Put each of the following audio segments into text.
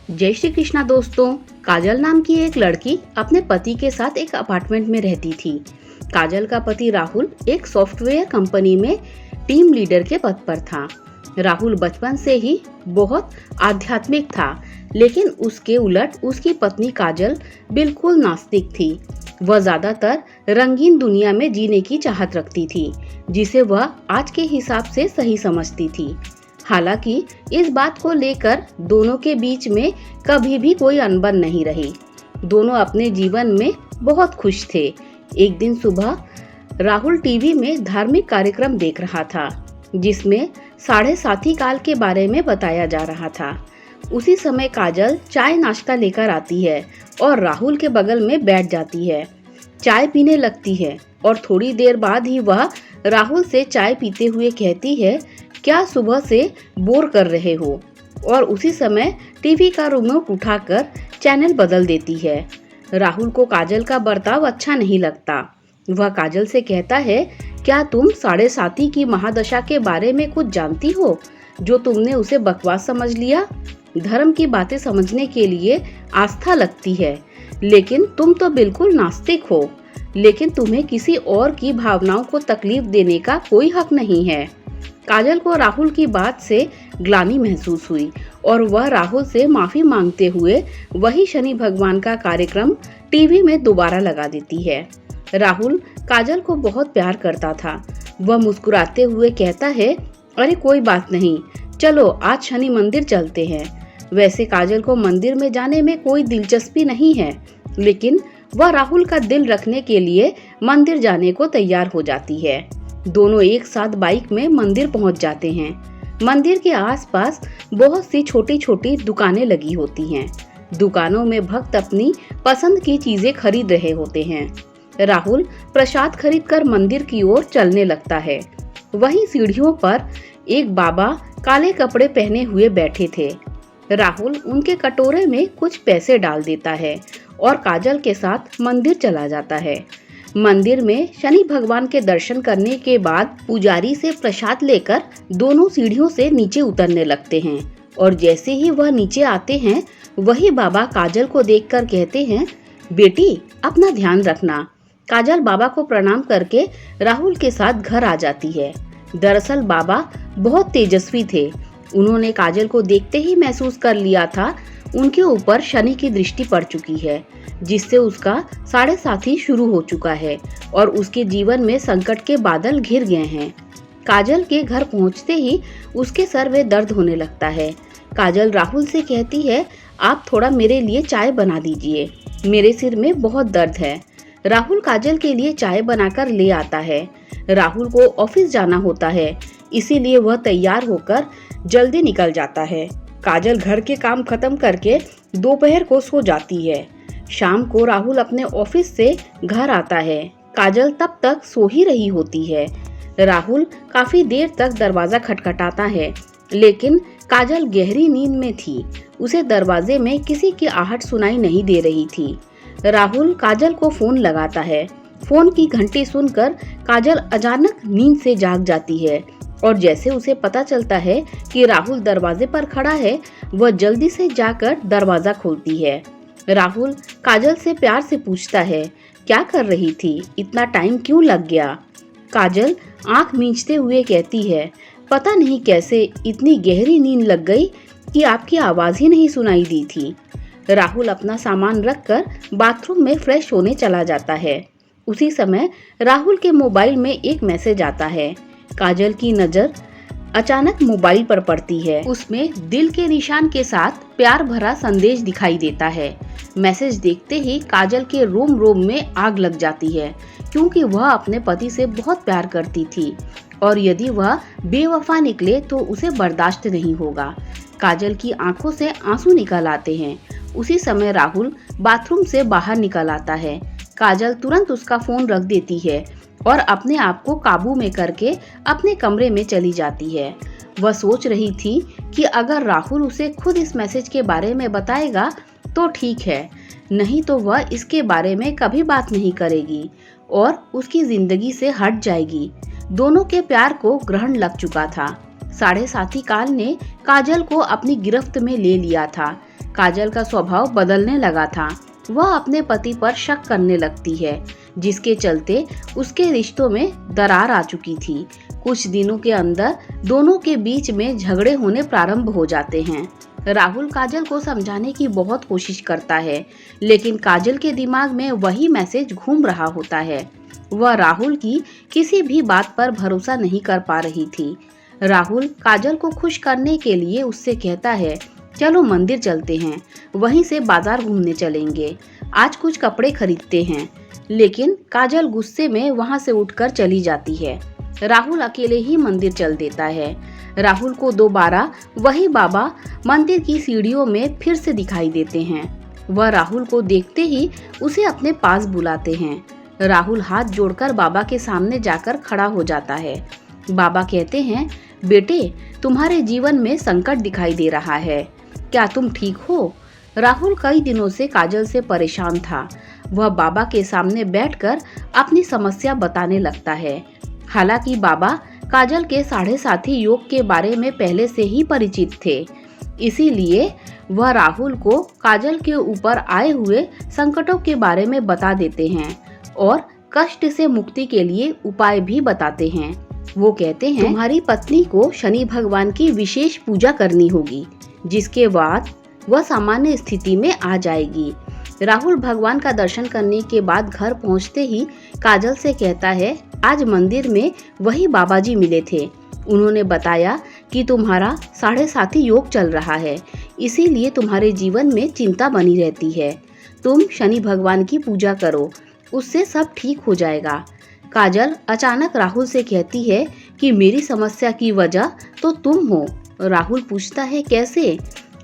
जय श्री कृष्णा दोस्तों। काजल नाम की एक लड़की अपने पति के साथ एक अपार्टमेंट में रहती थी। काजल का पति राहुल एक सॉफ्टवेयर कंपनी में टीम लीडर के पद पर था। राहुल बचपन से ही बहुत आध्यात्मिक था, लेकिन उसके उलट उसकी पत्नी काजल बिल्कुल नास्तिक थी। वह ज्यादातर रंगीन दुनिया में जीने की चाहत रखती थी, जिसे वह आज के हिसाब से सही समझती थी। हालांकि इस बात को लेकर दोनों के बीच में कभी भी कोई अनबन नहीं रही। दोनों अपने जीवन में बहुत खुश थे। एक दिन सुबह राहुल टीवी में धार्मिक कार्यक्रम देख रहा था, जिसमें साढ़े साथी काल के बारे में बताया जा रहा था। उसी समय काजल चाय नाश्ता लेकर आती है और राहुल के बगल में बैठ जाती है। चाय पीने लगती है और थोड़ी देर बाद ही वह राहुल से चाय पीते हुए कहती है, क्या सुबह से बोर कर रहे हो? और उसी समय टीवी का रिमोट उठाकर चैनल बदल देती है। राहुल को काजल का बर्ताव अच्छा नहीं लगता। वह काजल से कहता है, क्या तुम साढ़े साथी की महादशा के बारे में कुछ जानती हो, जो तुमने उसे बकवास समझ लिया? धर्म की बातें समझने के लिए आस्था लगती है, लेकिन तुम तो बिल्कुल नास्तिक हो। लेकिन तुम्हें किसी और की भावनाओं को तकलीफ देने का कोई हक नहीं है। काजल को राहुल की बात से ग्लानि महसूस हुई और वह राहुल से माफी मांगते हुए वही शनि भगवान का कार्यक्रम टीवी में दोबारा लगा देती है। राहुल काजल को बहुत प्यार करता था। वह मुस्कुराते हुए कहता है, अरे कोई बात नहीं, चलो आज शनि मंदिर चलते हैं। वैसे काजल को मंदिर में जाने में कोई दिलचस्पी नहीं है, लेकिन वह राहुल का दिल रखने के लिए मंदिर जाने को तैयार हो जाती है। दोनों एक साथ बाइक में मंदिर पहुंच जाते हैं। मंदिर के आसपास बहुत सी छोटी छोटी दुकानें लगी होती हैं। दुकानों में भक्त अपनी पसंद की चीजें खरीद रहे होते हैं। राहुल प्रसाद खरीदकर मंदिर की ओर चलने लगता है। वहीं सीढ़ियों पर एक बाबा काले कपड़े पहने हुए बैठे थे। राहुल उनके कटोरे में कुछ पैसे डाल देता है और काजल के साथ मंदिर चला जाता है। मंदिर में शनि भगवान के दर्शन करने के बाद पुजारी से प्रसाद लेकर दोनों सीढ़ियों से नीचे उतरने लगते हैं और जैसे ही वह नीचे आते हैं, वही बाबा काजल को देखकर कहते हैं, बेटी अपना ध्यान रखना। काजल बाबा को प्रणाम करके राहुल के साथ घर आ जाती है। दरअसल बाबा बहुत तेजस्वी थे। उन्होंने काजल को देखते ही महसूस कर लिया था उनके ऊपर शनि की दृष्टि पड़ चुकी है, जिससे उसका साढ़े साथी शुरू हो चुका है और उसके जीवन में संकट के बादल घिर गए हैं। काजल के घर पहुंचते ही उसके सर में दर्द होने लगता है। काजल राहुल से कहती है, आप थोड़ा मेरे लिए चाय बना दीजिए, मेरे सिर में बहुत दर्द है। राहुल काजल के लिए चाय बनाकर ले आता है। राहुल को ऑफिस जाना होता है, इसीलिए वह तैयार होकर जल्दी निकल जाता है। काजल घर के काम खत्म करके दोपहर को सो जाती है। शाम को राहुल अपने ऑफिस से घर आता है। काजल तब तक सो ही रही होती है। राहुल काफी देर तक दरवाजा खटखटाता है, लेकिन काजल गहरी नींद में थी। उसे दरवाजे में किसी की आहट सुनाई नहीं दे रही थी। राहुल काजल को फोन लगाता है। फोन की घंटी सुनकर काजल अचानक नींद से जाग जाती है और जैसे उसे पता चलता है कि राहुल दरवाजे पर खड़ा है, वह जल्दी से जाकर दरवाजा खोलती है। राहुल काजल से प्यार से पूछता है, क्या कर रही थी, इतना टाइम क्यों लग गया? काजल आंख मींचते हुए कहती है, पता नहीं कैसे इतनी गहरी नींद लग गई कि आपकी आवाज ही नहीं सुनाई दी थी। राहुल अपना सामान रखकर बाथरूम में फ्रेश होने चला जाता है। उसी समय राहुल के मोबाइल में एक मैसेज आता है। काजल की नजर अचानक मोबाइल पर पड़ती है। उसमें दिल के निशान के साथ प्यार भरा संदेश दिखाई देता है। मैसेज देखते ही काजल के रोम रोम में आग लग जाती है, क्योंकि वह अपने पति से बहुत प्यार करती थी और यदि वह बेवफा निकले तो उसे बर्दाश्त नहीं होगा। काजल की आंखों से आंसू निकल आते हैं। उसी समय राहुल बाथरूम से बाहर निकल आता है। काजल तुरंत उसका फोन रख देती है और अपने आप को काबू में करके अपने कमरे में चली जाती है। वह सोच रही थी कि अगर राहुल उसे खुद इस मैसेज के बारे में बताएगा तो ठीक है, नहीं तो वह इसके बारे में कभी बात नहीं करेगी और उसकी जिंदगी से हट जाएगी। दोनों के प्यार को ग्रहण लग चुका था। साढ़े साथी काल ने काजल को अपनी गिरफ्त में ले लिया था। काजल का स्वभाव बदलने लगा था। वह अपने पति पर शक करने लगती है, जिसके चलते उसके रिश्तों में दरार आ चुकी थी। कुछ दिनों के अंदर दोनों के बीच में झगड़े होने प्रारंभ हो जाते हैं। राहुल काजल को समझाने की बहुत कोशिश करता है, लेकिन काजल के दिमाग में वही मैसेज घूम रहा होता है। वह राहुल की किसी भी बात पर भरोसा नहीं कर पा रही थी। राहुल काजल को खुश करने के लिए उससे कहता है, चलो मंदिर चलते हैं, वहीं से बाजार घूमने चलेंगे, आज कुछ कपड़े खरीदते हैं। लेकिन काजल गुस्से में वहां से उठकर चली जाती है। राहुल अकेले ही मंदिर चल देता है। राहुल को दोबारा वही बाबा मंदिर की सीढ़ियों में फिर से दिखाई देते हैं। वह राहुल को देखते ही उसे अपने पास बुलाते हैं। राहुल हाथ जोड़कर बाबा के सामने जाकर खड़ा हो जाता है। बाबा कहते हैं, बेटे, तुम्हारे जीवन में संकट दिखाई दे रहा है, क्या तुम ठीक हो? राहुल कई दिनों से काजल से परेशान था। वह बाबा के सामने बैठकर अपनी समस्या बताने लगता है। हालांकि बाबा काजल के साढ़े साथी योग के बारे में पहले से ही परिचित थे, इसीलिए वह राहुल को काजल के ऊपर आए हुए संकटों के बारे में बता देते हैं और कष्ट से मुक्ति के लिए उपाय भी बताते हैं। वो कहते हैं, तुम्हारी पत्नी को शनि भगवान की विशेष पूजा करनी होगी, जिसके बाद वह सामान्य स्थिति में आ जाएगी। राहुल भगवान का दर्शन करने के बाद घर पहुंचते ही काजल से कहता है, आज मंदिर में वही बाबा जी मिले थे। उन्होंने बताया कि तुम्हारा साढ़े साथी योग चल रहा है, इसीलिए तुम्हारे जीवन में चिंता बनी रहती है। तुम शनि भगवान की पूजा करो, उससे सब ठीक हो जाएगा। काजल अचानक राहुल से कहती है कि मेरी समस्या की वजह तो तुम हो। राहुल पूछता है, कैसे?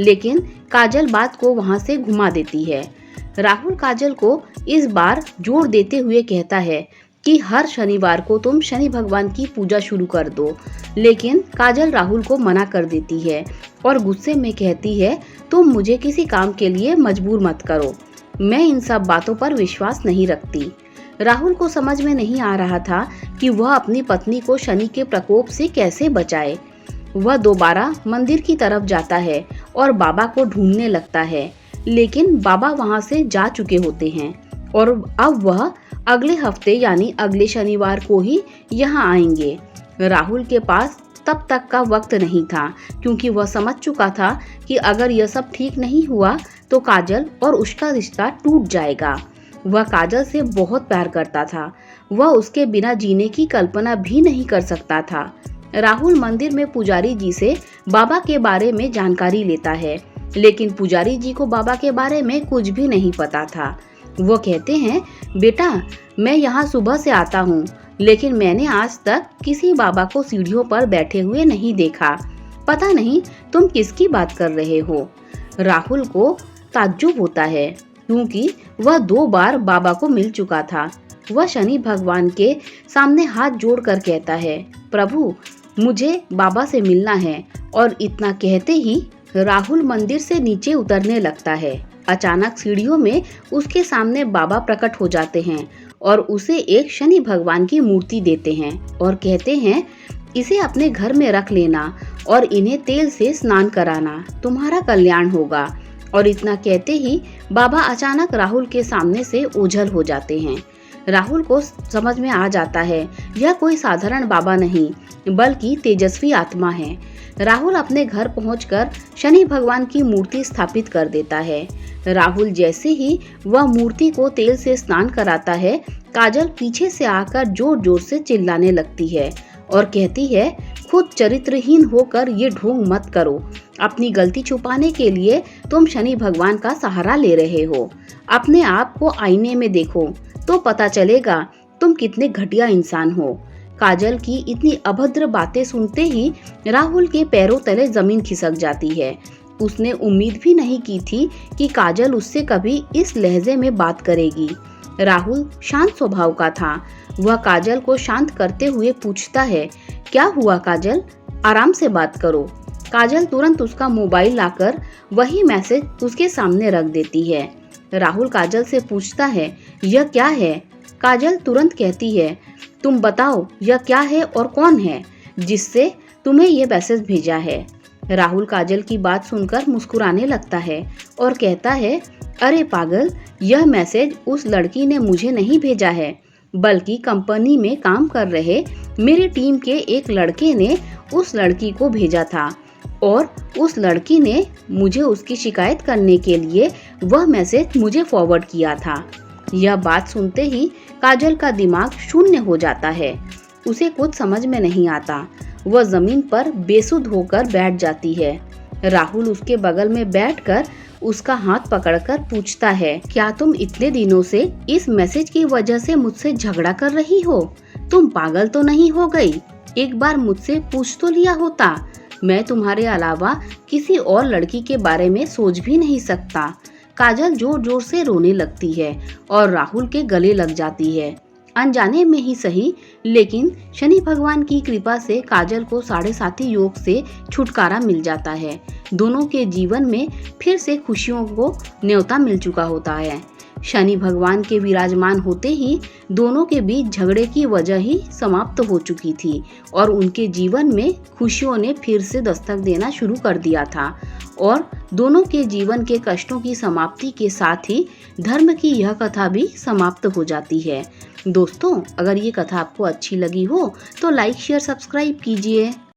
लेकिन काजल बात को वहां से घुमा देती है। राहुल काजल को इस बार जोर देते हुए कहता है कि हर शनिवार को तुम शनि भगवान की पूजा शुरू कर दो। लेकिन काजल राहुल को मना कर देती है और गुस्से में कहती है, तुम मुझे किसी काम के लिए मजबूर मत करो, मैं इन सब बातों पर विश्वास नहीं रखती। राहुल को समझ में नहीं आ रहा था कि वह अपनी पत्नी को शनि के प्रकोप से कैसे बचाए। वह दोबारा मंदिर की तरफ जाता है और बाबा को ढूंढने लगता है, लेकिन बाबा वहां से जा चुके होते हैं और अब वह अगले हफ्ते यानी अगले शनिवार को ही यहाँ आएंगे। राहुल के पास तब तक का वक्त नहीं था, क्योंकि वह समझ चुका था कि अगर यह सब ठीक नहीं हुआ तो काजल और उसका रिश्ता टूट जाएगा। वह काजल से बहुत प्यार करता था। वह उसके बिना जीने की कल्पना भी नहीं कर सकता था। राहुल मंदिर में पुजारी जी से बाबा के बारे में जानकारी लेता है, लेकिन पुजारी जी को बाबा के बारे में कुछ भी नहीं पता था। वो कहते हैं, बेटा, मैं यहाँ सुबह से आता हूँ, लेकिन मैंने आज तक किसी बाबा को सीढ़ियों पर बैठे हुए नहीं देखा। पता नहीं तुम किसकी बात कर रहे हो। राहुल को ताज्जुब होता है, क्योंकि वह 2 बार बाबा को मिल चुका था। वह शनि भगवान के सामने हाथ जोड़कर कहता है, प्रभु, मुझे बाबा से मिलना है। और इतना कहते ही राहुल मंदिर से नीचे उतरने लगता है। अचानक सीढ़ियों में उसके सामने बाबा प्रकट हो जाते हैं और उसे एक शनि भगवान की मूर्ति देते हैं और कहते हैं, इसे अपने घर में रख लेना और इन्हें तेल से स्नान कराना, तुम्हारा कल्याण होगा। और इतना कहते ही बाबा अचानक राहुल के सामने से ओझल हो जाते हैं। राहुल को समझ में आ जाता है यह कोई साधारण बाबा नहीं, बल्कि तेजस्वी आत्मा है। राहुल अपने घर पहुंचकर शनि भगवान की मूर्ति स्थापित कर देता है। राहुल जैसे ही वह मूर्ति को तेल से स्नान कराता है, काजल पीछे से आकर जोर जोर से चिल्लाने लगती है और कहती है, खुद चरित्रहीन होकर ये ढोंग मत करो। अपनी गलती छुपाने के लिए तुम शनि भगवान का सहारा ले रहे हो। अपने आप को आईने में देखो तो पता चलेगा तुम कितने घटिया इंसान हो। काजल की इतनी अभद्र बातें सुनते ही राहुल के पैरों तले जमीन खिसक जाती है। उसने उम्मीद भी नहीं की थी कि काजल उससे कभी इस लहजे में बात करेगी। राहुल शांत स्वभाव का था। वह काजल को शांत करते हुए पूछता है, क्या हुआ काजल, आराम से बात करो। काजल तुरंत उसका मोबाइल लाकर वही मैसेज उसके सामने रख देती है। राहुल काजल से पूछता है, यह क्या है? काजल तुरंत कहती है, तुम बताओ यह क्या है और कौन है, जिससे तुम्हें ये मैसेज भेजा है। राहुल काजल की बात सुनकर मुस्कुराने लगता है और कहता है, अरे पागल, यह मैसेज उस लड़की ने मुझे नहीं भेजा है, बल्कि कंपनी में काम कर रहे मेरी टीम के एक लड़के ने उस लड़की को भेजा था और उस लड़की ने मुझे उसकी शिकायत करने के लिए वह मैसेज मुझे फॉरवर्ड किया था। यह बात सुनते ही काजल का दिमाग शून्य हो जाता है। उसे कुछ समझ में नहीं आता। वह जमीन पर बेसुध होकर बैठ जाती है। राहुल उसके बगल में बैठकर उसका हाथ पकड़कर पूछता है, क्या तुम इतने दिनों से इस मैसेज की वजह से मुझसे झगड़ा कर रही हो? तुम पागल तो नहीं हो गई? एक बार मुझसे पूछ तो लिया होता। मैं तुम्हारे अलावा किसी और लड़की के बारे में सोच भी नहीं सकता। काजल जोर जोर से रोने लगती है और राहुल के गले लग जाती है। अनजाने में ही सही, लेकिन शनि भगवान की कृपा से काजल को 7.5 योग से छुटकारा मिल जाता है। दोनों के जीवन में फिर से खुशियों को न्योता मिल चुका होता है। शनि भगवान के विराजमान होते ही दोनों के बीच झगड़े की वजह ही समाप्त हो चुकी थी और उनके जीवन में खुशियों ने फिर से दस्तक देना शुरू कर दिया था और दोनों के जीवन के कष्टों की समाप्ति के साथ ही धर्म की यह कथा भी समाप्त हो जाती है। दोस्तों, अगर ये कथा आपको अच्छी लगी हो तो लाइक शेयर सब्सक्राइब कीजिए।